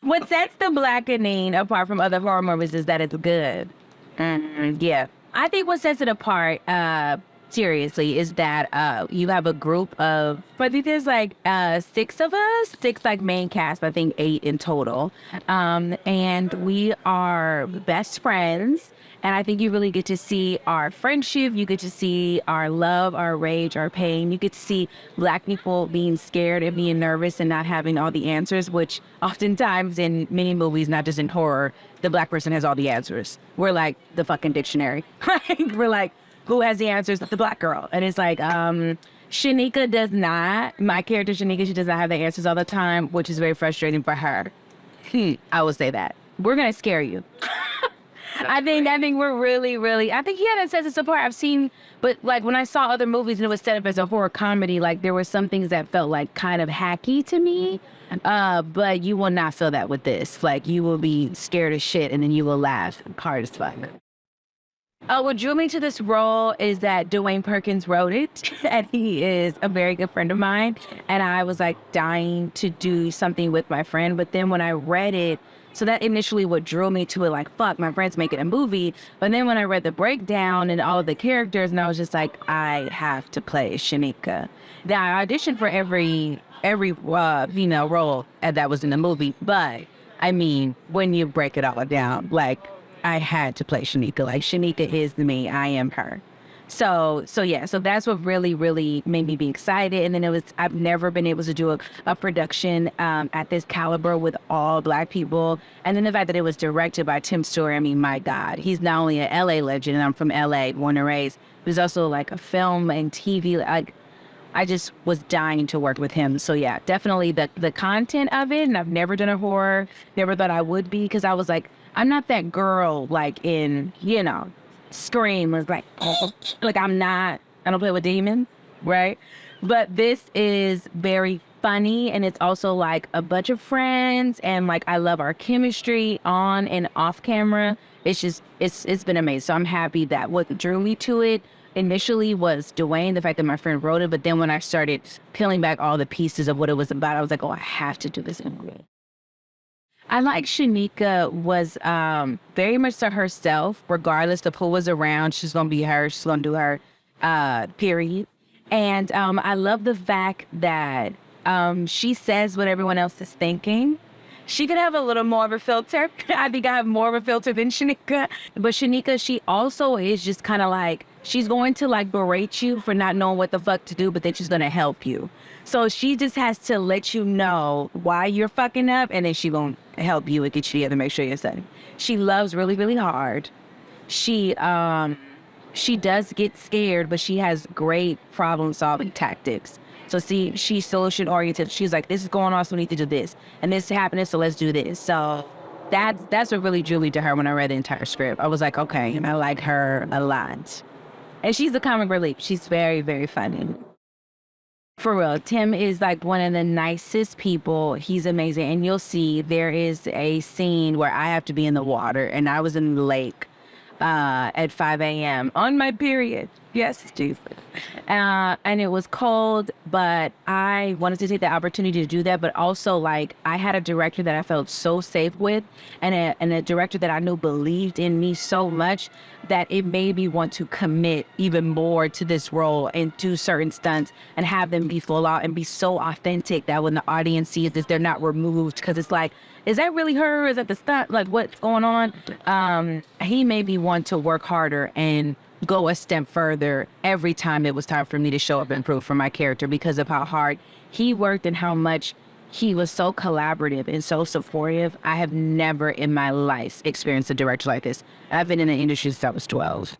What sets the Blackening apart from other horror movies is that it's good. Yeah. I think what sets it apart, seriously, is that you have a group of, I think there's like 6 of us, 6 like main cast, I think 8 in total. And we are best friends. And I think you really get to see our friendship. You get to see our love, our rage, our pain. You get to see Black people being scared and being nervous and not having all the answers, which oftentimes in many movies, not just in horror, the Black person has all the answers. We're like the fucking dictionary. We're like, who has the answers? The Black girl. And it's like, Shanika does not. My character, Shanika, she does not have the answers all the time, which is very frustrating for her. I will say that. We're going to scare you. I think we're really, I think, yeah, that sets us apart. I've seen, but like when I saw other movies and it was set up as a horror comedy, like there were some things that felt like kind of hacky to me. But you will not feel that with this. Like you will be scared as shit and then you will laugh hard as fuck. What drew me to this role is that Dewayne Perkins wrote it, and he is a very good friend of mine. And I was like dying to do something with my friend. But then when I read it, so that initially what drew me to it, like, fuck, my friend's making a movie. But then when I read the breakdown and all of the characters, and I was just like, I have to play Shanika. Now, I auditioned for every female role that was in the movie. But, I mean, when you break it all down, like, I had to play Shanika. Like, Shanika is me. I am her. So that's what really made me be excited. And then I've never been able to do a production at this caliber with all Black people. And then the fact that it was directed by Tim Story, I mean, my God, he's not only an LA legend, and I'm from LA, born and raised, but he's also like a film and TV. Like, I just was dying to work with him. So yeah, definitely the content of it. And I've never done a horror, never thought I would be, because I was like, I'm not that girl like in, Scream was like, I'm not, I don't play with demons, right? But this is very funny, and it's also like a bunch of friends, and like I love our chemistry on and off camera. It's just, it's been amazing. So I'm happy that what drew me to it initially was Dewayne, the fact that my friend wrote it, but then when I started peeling back all the pieces of what it was about, I was like, oh, I have to do this in real. I like Shanika was very much to herself, regardless of who was around. She's going to be her. She's going to do her, period. And I love the fact that she says what everyone else is thinking. She could have a little more of a filter. I think I have more of a filter than Shanika. But Shanika, she also is just kind of like, she's going to like berate you for not knowing what the fuck to do, but then she's going to help you. So she just has to let you know why you're fucking up, and then she gonna help you and get you together, make sure you're safe. She loves really hard. She does get scared, but she has great problem-solving tactics. So see, she's solution-oriented. She's like, this is going on, so we need to do this. And this is happening, so let's do this. So that's what really drew me to her when I read the entire script. I was like, okay, and I like her a lot. And she's a comic relief. She's very funny. For real, Tim is like one of the nicest people. He's amazing. And you'll see there is a scene where I have to be in the water, and I was in the lake at 5 a.m. on my period. Yes, Jesus. And it was cold, but I wanted to take the opportunity to do that. But also, like, I had a director that I felt so safe with, and a director that I knew believed in me so much that it made me want to commit even more to this role and do certain stunts and have them be full out and be so authentic that when the audience sees this, they're not removed, because it's like, is that really her? Is that the stunt? Like, what's going on? He made me want to work harder and go a step further every time it was time for me to show up and prove for my character, because of how hard he worked and how much he was so collaborative and so supportive. I have never in my life experienced a director like this. I've been in the industry since I was 12.